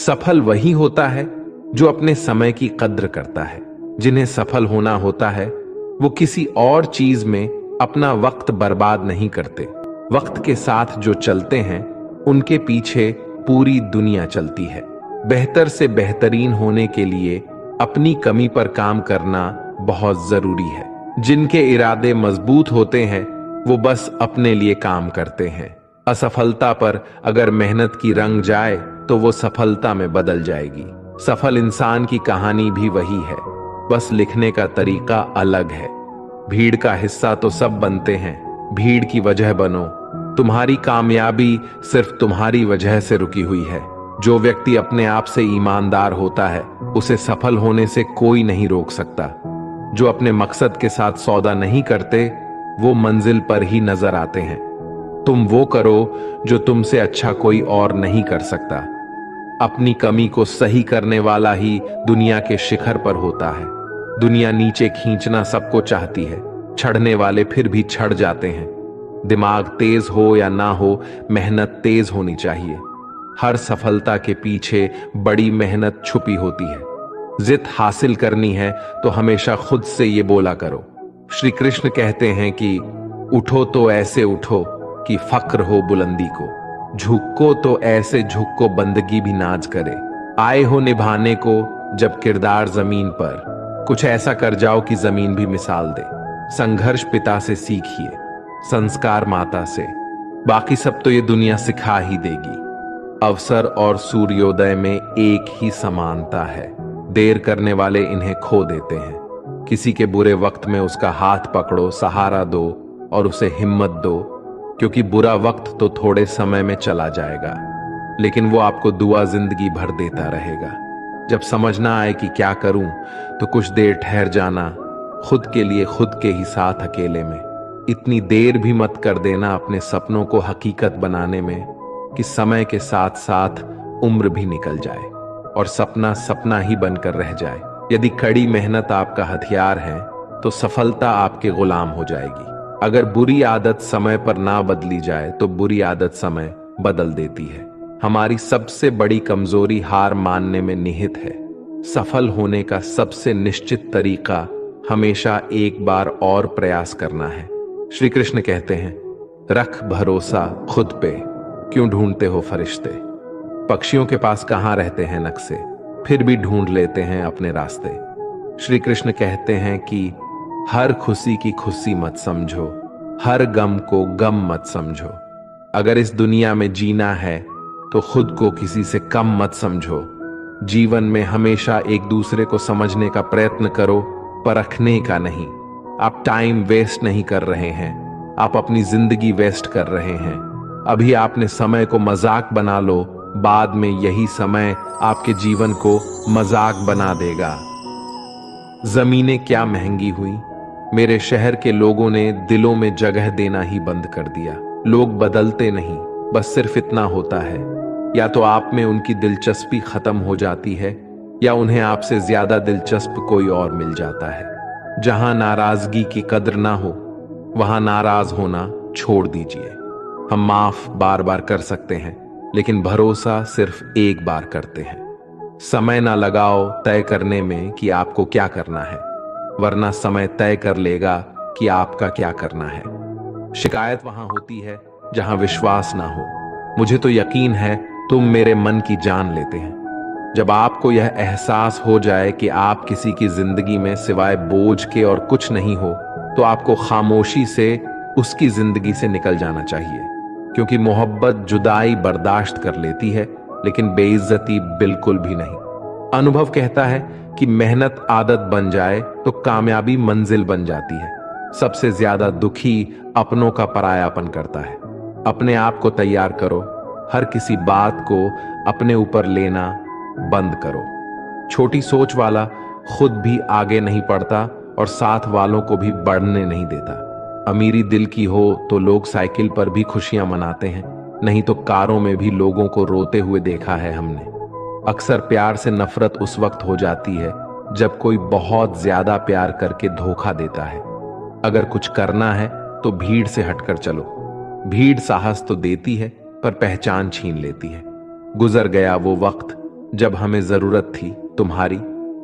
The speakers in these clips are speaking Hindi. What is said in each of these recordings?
सफल वही होता है जो अपने समय की कद्र करता है। जिन्हें सफल होना होता है वो किसी और चीज में अपना वक्त बर्बाद नहीं करते। वक्त के साथ जो चलते हैं उनके पीछे पूरी दुनिया चलती है। बेहतर से बेहतरीन होने के लिए अपनी कमी पर काम करना बहुत जरूरी है। जिनके इरादे मजबूत होते हैं वो बस अपने लिए काम करते हैं। असफलता पर अगर मेहनत की रंग जाए तो वो सफलता में बदल जाएगी। सफल इंसान की कहानी भी वही है, बस लिखने का तरीका अलग है। भीड़ का हिस्सा तो सब बनते हैं, भीड़ की वजह बनो। तुम्हारी कामयाबी सिर्फ तुम्हारी वजह से रुकी हुई है। जो व्यक्ति अपने आप से ईमानदार होता है उसे सफल होने से कोई नहीं रोक सकता। जो अपने मकसद के साथ सौदा नहीं करते वो मंजिल पर ही नजर आते हैं। तुम वो करो जो तुमसे अच्छा कोई और नहीं कर सकता। अपनी कमी को सही करने वाला ही दुनिया के शिखर पर होता है। दुनिया नीचे खींचना सबको चाहती है, चढ़ने वाले फिर भी चढ़ जाते हैं। दिमाग तेज हो या ना हो, मेहनत तेज होनी चाहिए। हर सफलता के पीछे बड़ी मेहनत छुपी होती है। जिद हासिल करनी है तो हमेशा खुद से ये बोला करो। श्री कृष्ण कहते हैं कि उठो तो ऐसे उठो कि फक्र हो बुलंदी को, झुको तो ऐसे झुको बंदगी भी नाज करे। आए हो निभाने को जब किरदार जमीन पर, कुछ ऐसा कर जाओ कि जमीन भी मिसाल दे। संघर्ष पिता से सीखिए, संस्कार माता से, बाकी सब तो ये दुनिया सिखा ही देगी। अवसर और सूर्योदय में एक ही समानता है। देर करने वाले इन्हें खो देते हैं। किसी के बुरे वक्त में उसका हाथ पकड़ो, सहारा दो और उसे हिम्मत दो, क्योंकि बुरा वक्त तो थोड़े समय में चला जाएगा लेकिन वो आपको दुआ जिंदगी भर देता रहेगा। जब समझ ना आए कि क्या करूं तो कुछ देर ठहर जाना, खुद के लिए खुद के ही साथ अकेले में। इतनी देर भी मत कर देना अपने सपनों को हकीकत बनाने में कि समय के साथ साथ उम्र भी निकल जाए और सपना सपना ही बनकर रह जाए। यदि कड़ी मेहनत आपका हथियार है तो सफलता आपके गुलाम हो जाएगी। अगर बुरी आदत समय पर ना बदली जाए तो बुरी आदत समय बदल देती है। हमारी सबसे बड़ी कमजोरी हार मानने में निहित है। सफल होने का सबसे निश्चित तरीका हमेशा एक बार और प्रयास करना है। श्री कृष्ण कहते हैं, रख भरोसा खुद पे, क्यों ढूंढते हो फरिश्ते। पक्षियों के पास कहां रहते हैं नक्शे, फिर भी ढूंढ लेते हैं अपने रास्ते। श्री कृष्ण कहते हैं कि हर खुशी की खुशी मत समझो, हर गम को गम मत समझो। अगर इस दुनिया में जीना है तो खुद को किसी से कम मत समझो। जीवन में हमेशा एक दूसरे को समझने का प्रयत्न करो, परखने का नहीं। आप टाइम वेस्ट नहीं कर रहे हैं, आप अपनी जिंदगी वेस्ट कर रहे हैं। अभी आपने समय को मजाक बना लो, बाद में यही समय आपके जीवन को मजाक बना देगा। जमीनें क्या महंगी हुई, मेरे शहर के लोगों ने दिलों में जगह देना ही बंद कर दिया। लोग बदलते नहीं, बस सिर्फ इतना होता है, या तो आप में उनकी दिलचस्पी खत्म हो जाती है या उन्हें आपसे ज्यादा दिलचस्प कोई और मिल जाता है। जहां नाराजगी की कद्र ना हो वहां नाराज होना छोड़ दीजिए। हम माफ बार बार कर सकते हैं लेकिन भरोसा सिर्फ एक बार करते हैं। समय ना लगाओ तय करने में कि आपको क्या करना है, वरना समय तय कर लेगा कि आपका क्या करना है। शिकायत वहां होती है जहां विश्वास ना हो। मुझे तो यकीन है तुम मेरे मन की जान लेते हैं। जब आपको यह एहसास हो जाए कि आप किसी की जिंदगी में सिवाय बोझ के और कुछ नहीं हो, तो आपको खामोशी से उसकी जिंदगी से निकल जाना चाहिए, क्योंकि मोहब्बत जुदाई बर्दाश्त कर लेती है लेकिन बेइज्जती बिल्कुल भी नहीं। अनुभव कहता है कि मेहनत आदत बन जाए तो कामयाबी मंजिल बन जाती है। सबसे ज्यादा दुखी अपनों का परायापन करता है। अपने आप को तैयार करो, हर किसी बात को अपने ऊपर लेना बंद करो। छोटी सोच वाला खुद भी आगे नहीं बढ़ता और साथ वालों को भी बढ़ने नहीं देता। अमीरी दिल की हो तो लोग साइकिल पर भी खुशियां मनाते हैं, नहीं तो कारों में भी लोगों को रोते हुए देखा है हमने। अक्सर प्यार से नफरत उस वक्त हो जाती है जब कोई बहुत ज्यादा प्यार करके धोखा देता है। अगर कुछ करना है तो भीड़ से हटकर चलो। भीड़ साहस तो देती है पर पहचान छीन लेती है। गुजर गया वो वक्त जब हमें जरूरत थी तुम्हारी,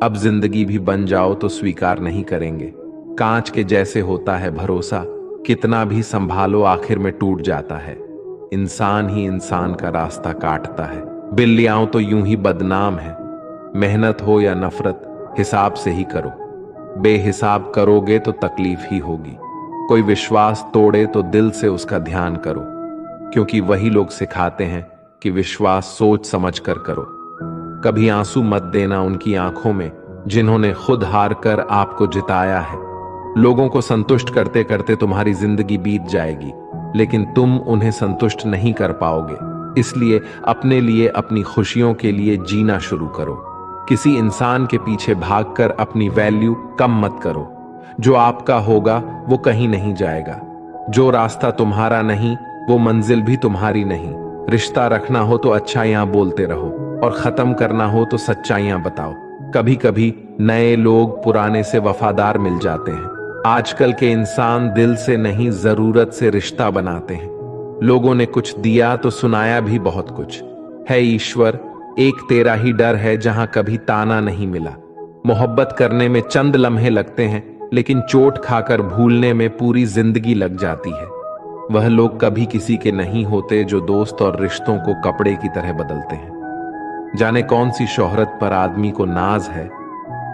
अब जिंदगी भी बन जाओ तो स्वीकार नहीं करेंगे। कांच के जैसे होता है भरोसा, कितना भी संभालो आखिर में टूट जाता है। इंसान ही इंसान का रास्ता काटता है। बिल्लियां तो यूं ही बदनाम है। मेहनत हो या नफरत, हिसाब से ही करो। बेहिसाब करोगे तो तकलीफ ही होगी। कोई विश्वास तोड़े तो दिल से उसका ध्यान करो, क्योंकि वही लोग सिखाते हैं कि विश्वास सोच समझ कर करो। कभी आंसू मत देना उनकी आंखों में जिन्होंने खुद हार कर आपको जिताया है। लोगों को संतुष्ट करते करते तुम्हारी जिंदगी बीत जाएगी, लेकिन तुम उन्हें संतुष्ट नहीं कर पाओगे। इसलिए अपने लिए, अपनी खुशियों के लिए जीना शुरू करो। किसी इंसान के पीछे भागकर अपनी वैल्यू कम मत करो। जो आपका होगा वो कहीं नहीं जाएगा। जो रास्ता तुम्हारा नहीं वो मंजिल भी तुम्हारी नहीं। रिश्ता रखना हो तो अच्छाइयां बोलते रहो, और खत्म करना हो तो सच्चाइयां बताओ। कभी कभी नए लोग पुराने से वफादार मिल जाते हैं। आजकल के इंसान दिल से नहीं, जरूरत से रिश्ता बनाते हैं। लोगों ने कुछ दिया तो सुनाया भी बहुत कुछ है। ईश्वर, एक तेरा ही डर है जहां कभी ताना नहीं मिला। मोहब्बत करने में चंद लम्हे लगते हैं, लेकिन चोट खाकर भूलने में पूरी जिंदगी लग जाती है। वह लोग कभी किसी के नहीं होते जो दोस्त और रिश्तों को कपड़े की तरह बदलते हैं। जाने कौन सी शोहरत पर आदमी को नाज है,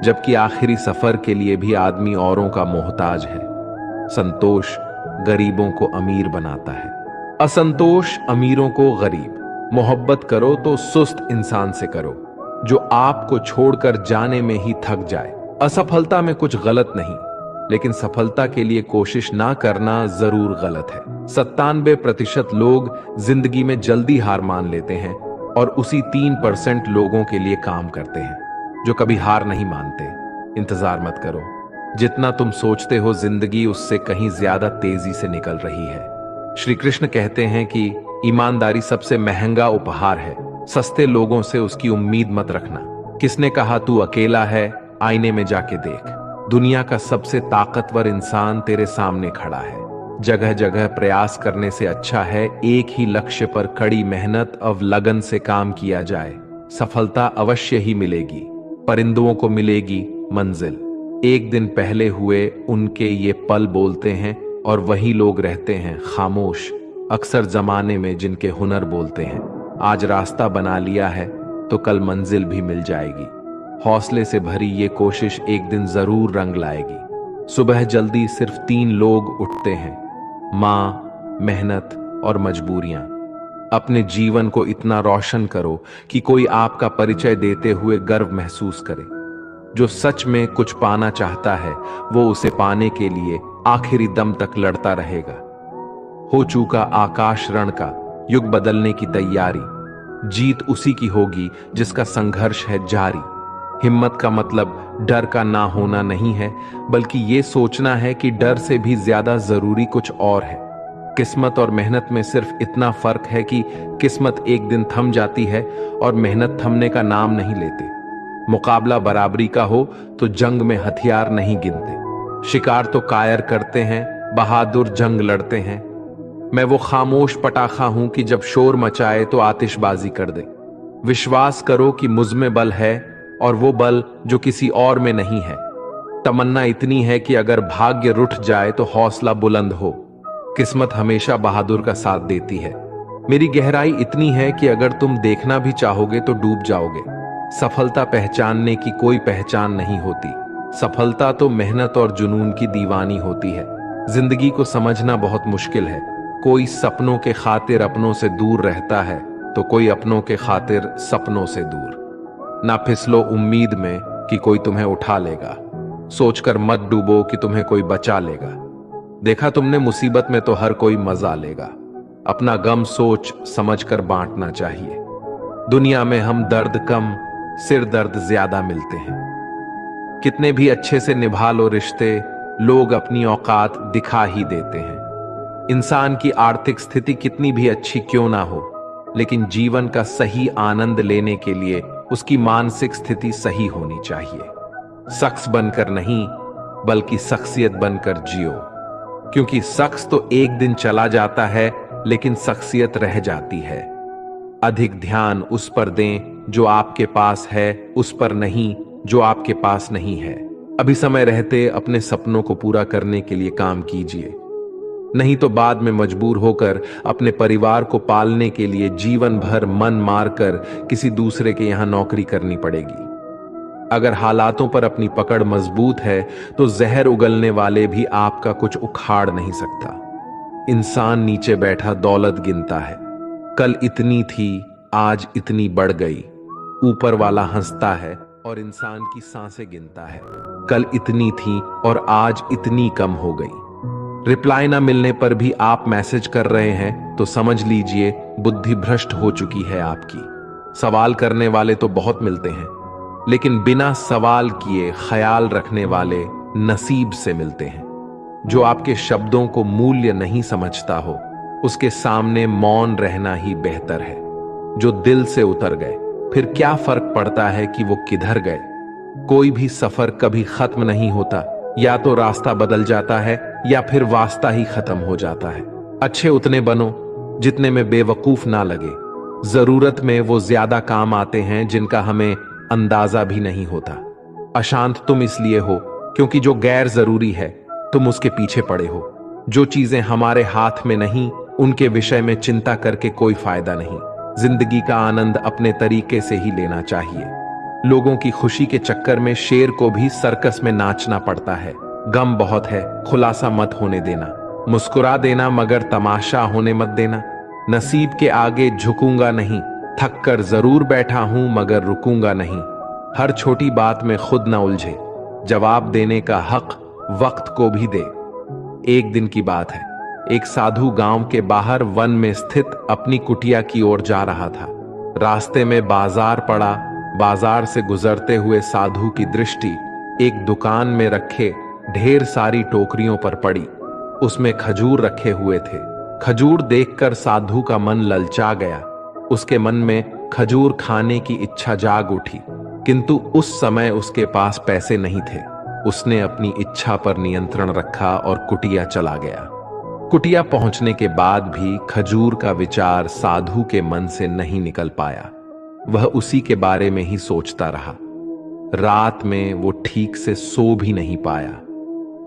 जबकि आखिरी सफर के लिए भी आदमी औरों का मोहताज है। संतोष गरीबों को अमीर बनाता है, असंतोष अमीरों को गरीब। मोहब्बत करो तो सुस्त इंसान से करो, जो आपको छोड़कर जाने में ही थक जाए। असफलता में कुछ गलत नहीं, लेकिन सफलता के लिए कोशिश ना करना जरूर गलत है। 97% लोग जिंदगी में जल्दी हार मान लेते हैं, और उसी 3% लोगों के लिए काम करते हैं जो कभी हार नहीं मानते। इंतजार मत करो। जितना तुम सोचते हो जिंदगी उससे कहीं ज्यादा तेजी से निकल रही है। श्री कृष्ण कहते हैं कि ईमानदारी सबसे महंगा उपहार है। सस्ते लोगों से उसकी उम्मीद मत रखना। किसने कहा तू अकेला है? आईने में जाके देख। दुनिया का सबसे ताकतवर इंसान तेरे सामने खड़ा है। जगह जगह प्रयास करने से अच्छा है एक ही लक्ष्य पर कड़ी मेहनत और लगन से काम किया जाए। सफलता अवश्य ही मिलेगी। परिंदों को मिलेगी मंजिल। एक दिन पहले हुए उनके ये पल बोलते हैं, और वही लोग रहते हैं खामोश अक्सर जमाने में जिनके हुनर बोलते हैं। आज रास्ता बना लिया है तो कल मंजिल भी मिल जाएगी। हौसले से भरी ये कोशिश एक दिन जरूर रंग लाएगी। सुबह जल्दी सिर्फ 3 लोग उठते हैं, मां, मेहनत और मजबूरियां। अपने जीवन को इतना रोशन करो कि कोई आपका परिचय देते हुए गर्व महसूस करे। जो सच में कुछ पाना चाहता है वो उसे पाने के लिए आखिरी दम तक लड़ता रहेगा। हो चुका आकाश रण का, युग बदलने की तैयारी। जीत उसी की होगी जिसका संघर्ष है जारी। हिम्मत का मतलब डर का ना होना नहीं है, बल्कि ये सोचना है कि डर से भी ज्यादा जरूरी कुछ और है। किस्मत और मेहनत में सिर्फ इतना फर्क है कि किस्मत एक दिन थम जाती है और मेहनत थमने का नाम नहीं लेते। मुकाबला बराबरी का हो तो जंग में हथियार नहीं गिनते। शिकार तो कायर करते हैं, बहादुर जंग लड़ते हैं। मैं वो खामोश पटाखा हूं कि जब शोर मचाए तो आतिशबाजी कर दे। विश्वास करो कि मुझ में बल है, और वो बल जो किसी और में नहीं है। तमन्ना इतनी है कि अगर भाग्य रुठ जाए तो हौसला बुलंद हो। किस्मत हमेशा बहादुर का साथ देती है। मेरी गहराई इतनी है कि अगर तुम देखना भी चाहोगे तो डूब जाओगे। सफलता पहचानने की कोई पहचान नहीं होती। सफलता तो मेहनत और जुनून की दीवानी होती है। जिंदगी को समझना बहुत मुश्किल है। कोई सपनों के खातिर अपनों से दूर रहता है, तो कोई अपनों के खातिर सपनों से दूर। ना फिसलो उम्मीद में कि कोई तुम्हें उठा लेगा। सोचकर मत डूबो कि तुम्हें कोई बचा लेगा। देखा तुमने, मुसीबत में तो हर कोई मजा लेगा। अपना गम सोच समझकर बांटना चाहिए। दुनिया में हम दर्द कम, सिर दर्द ज्यादा मिलते हैं। कितने भी अच्छे से निभा लो रिश्ते, लोग अपनी औकात दिखा ही देते हैं। इंसान की आर्थिक स्थिति कितनी भी अच्छी क्यों ना हो, लेकिन जीवन का सही आनंद लेने के लिए उसकी मानसिक स्थिति सही होनी चाहिए। शख्स बनकर नहीं, बल्कि शख्सियत बनकर जियो, क्योंकि शख्स तो एक दिन चला जाता है, लेकिन शख्सियत रह जाती है। अधिक ध्यान उस पर दें जो आपके पास है उस पर नहीं जो आपके पास नहीं है। अभी समय रहते अपने सपनों को पूरा करने के लिए काम कीजिए, नहीं तो बाद में मजबूर होकर अपने परिवार को पालने के लिए जीवन भर मन मारकर किसी दूसरे के यहां नौकरी करनी पड़ेगी। अगर हालातों पर अपनी पकड़ मजबूत है तो जहर उगलने वाले भी आपका कुछ उखाड़ नहीं सकता। इंसान नीचे बैठा दौलत गिनता है, कल इतनी थी आज इतनी बढ़ गई। ऊपर वाला हंसता है और इंसान की सांसें गिनता है, कल इतनी थी और आज इतनी कम हो गई। रिप्लाई ना मिलने पर भी आप मैसेज कर रहे हैं तो समझ लीजिए बुद्धि भ्रष्ट हो चुकी है आपकी। सवाल करने वाले तो बहुत मिलते हैं, लेकिन बिना सवाल किए ख्याल रखने वाले नसीब से मिलते हैं। जो आपके शब्दों को मूल्य नहीं समझता हो उसके सामने मौन रहना ही बेहतर है। जो दिल से उतर गए फिर क्या फर्क पड़ता है कि वो किधर गए। कोई भी सफर कभी खत्म नहीं होता, या तो रास्ता बदल जाता है या फिर वास्ता ही खत्म हो जाता है। अच्छे उतने बनो जितने में बेवकूफ ना लगे। जरूरत में वो ज्यादा काम आते हैं जिनका हमें अंदाजा भी नहीं होता। अशांत तुम इसलिए हो क्योंकि जो गैर जरूरी है तुम उसके पीछे पड़े हो। जो चीजें हमारे हाथ में नहीं उनके विषय में चिंता करके कोई फायदा नहीं। जिंदगी का आनंद अपने तरीके से ही लेना चाहिए। लोगों की खुशी के चक्कर में शेर को भी सर्कस में नाचना पड़ता है। गम बहुत है, खुलासा मत होने देना। मुस्कुरा देना मगर तमाशा होने मत देना। नसीब के आगे झुकूंगा नहीं, थक कर जरूर बैठा हूं मगर रुकूंगा नहीं। हर छोटी बात में खुद न उलझे, जवाब देने का हक वक्त को भी दे। एक दिन की बात है, एक साधु गांव के बाहर वन में स्थित अपनी कुटिया की ओर जा रहा था। रास्ते में बाजार पड़ा। बाजार से गुजरते हुए साधु की दृष्टि एक दुकान में रखे ढेर सारी टोकरियों पर पड़ी। उसमें खजूर रखे हुए थे। खजूर देखकर साधु का मन ललचा गया। उसके मन में खजूर खाने की इच्छा जाग उठी, किंतु उस समय उसके पास पैसे नहीं थे। उसने अपनी इच्छा पर नियंत्रण रखा और कुटिया चला गया। कुटिया पहुंचने के बाद भी खजूर का विचार साधु के मन से नहीं निकल पाया। वह उसी के बारे में ही सोचता रहा। रात में वो ठीक से सो भी नहीं पाया।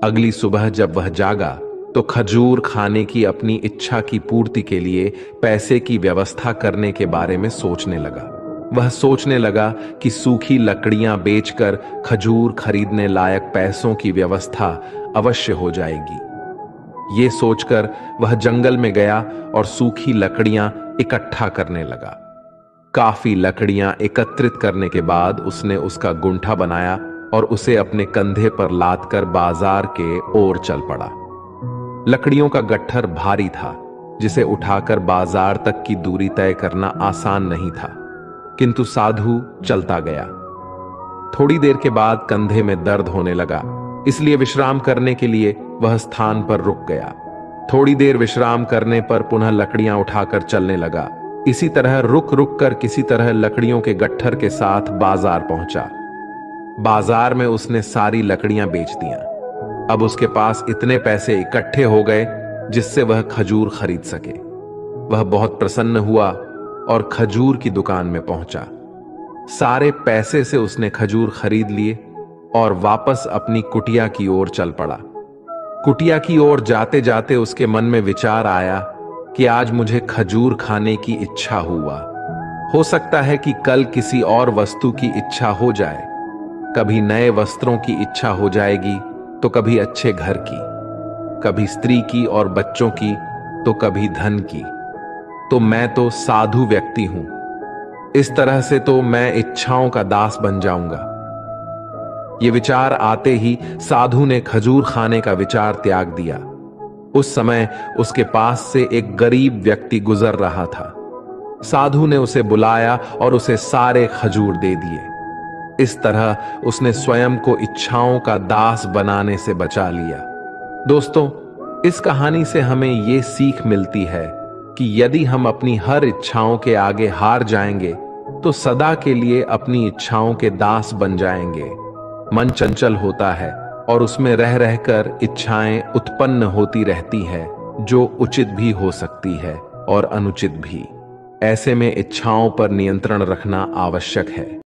अगली सुबह जब वह जागा तो खजूर खाने की अपनी इच्छा की पूर्ति के लिए पैसे की व्यवस्था करने के बारे में सोचने लगा। वह सोचने लगा कि सूखी लकड़ियां बेचकर खजूर खरीदने लायक पैसों की व्यवस्था अवश्य हो जाएगी। ये सोचकर वह जंगल में गया और सूखी लकड़ियां इकट्ठा करने लगा। काफी लकड़ियां एकत्रित करने के बाद उसने उसका गुंठा बनाया और उसे अपने कंधे पर लादकर बाजार के ओर चल पड़ा। लकड़ियों का गट्ठर भारी था, जिसे उठाकर बाजार तक की दूरी तय करना आसान नहीं था, किंतु साधु चलता गया। थोड़ी देर के बाद कंधे में दर्द होने लगा, इसलिए विश्राम करने के लिए वह स्थान पर रुक गया। थोड़ी देर विश्राम करने पर पुनः लकड़ियां उठाकर चलने लगा। इसी तरह रुक रुक कर किसी तरह लकड़ियों के गट्ठर के साथ बाजार पहुंचा। बाजार में उसने सारी लकड़ियां बेच दियां। अब उसके पास इतने पैसे इकट्ठे हो गए जिससे वह खजूर खरीद सके। वह बहुत प्रसन्न हुआ और खजूर की दुकान में पहुंचा। सारे पैसे से उसने खजूर खरीद लिए और वापस अपनी कुटिया की ओर चल पड़ा। कुटिया की ओर जाते जाते उसके मन में विचार आया कि आज मुझे खजूर खाने की इच्छा हुआ। हो सकता है कि कल किसी और वस्तु की इच्छा हो जाए। कभी नए वस्त्रों की इच्छा हो जाएगी तो कभी अच्छे घर की, कभी स्त्री की और बच्चों की तो कभी धन की। तो मैं तो साधु व्यक्ति हूं, इस तरह से तो मैं इच्छाओं का दास बन जाऊंगा। ये विचार आते ही साधु ने खजूर खाने का विचार त्याग दिया। उस समय उसके पास से एक गरीब व्यक्ति गुजर रहा था। साधु ने उसे बुलाया और उसे सारे खजूर दे दिए। इस तरह उसने स्वयं को इच्छाओं का दास बनाने से बचा लिया। दोस्तों, इस कहानी से हमें यह सीख मिलती है कि यदि हम अपनी हर इच्छाओं के आगे हार जाएंगे तो सदा के लिए अपनी इच्छाओं के दास बन जाएंगे। मन चंचल होता है और उसमें रह रहकर इच्छाएं उत्पन्न होती रहती है, जो उचित भी हो सकती है और अनुचित भी। ऐसे में इच्छाओं पर नियंत्रण रखना आवश्यक है।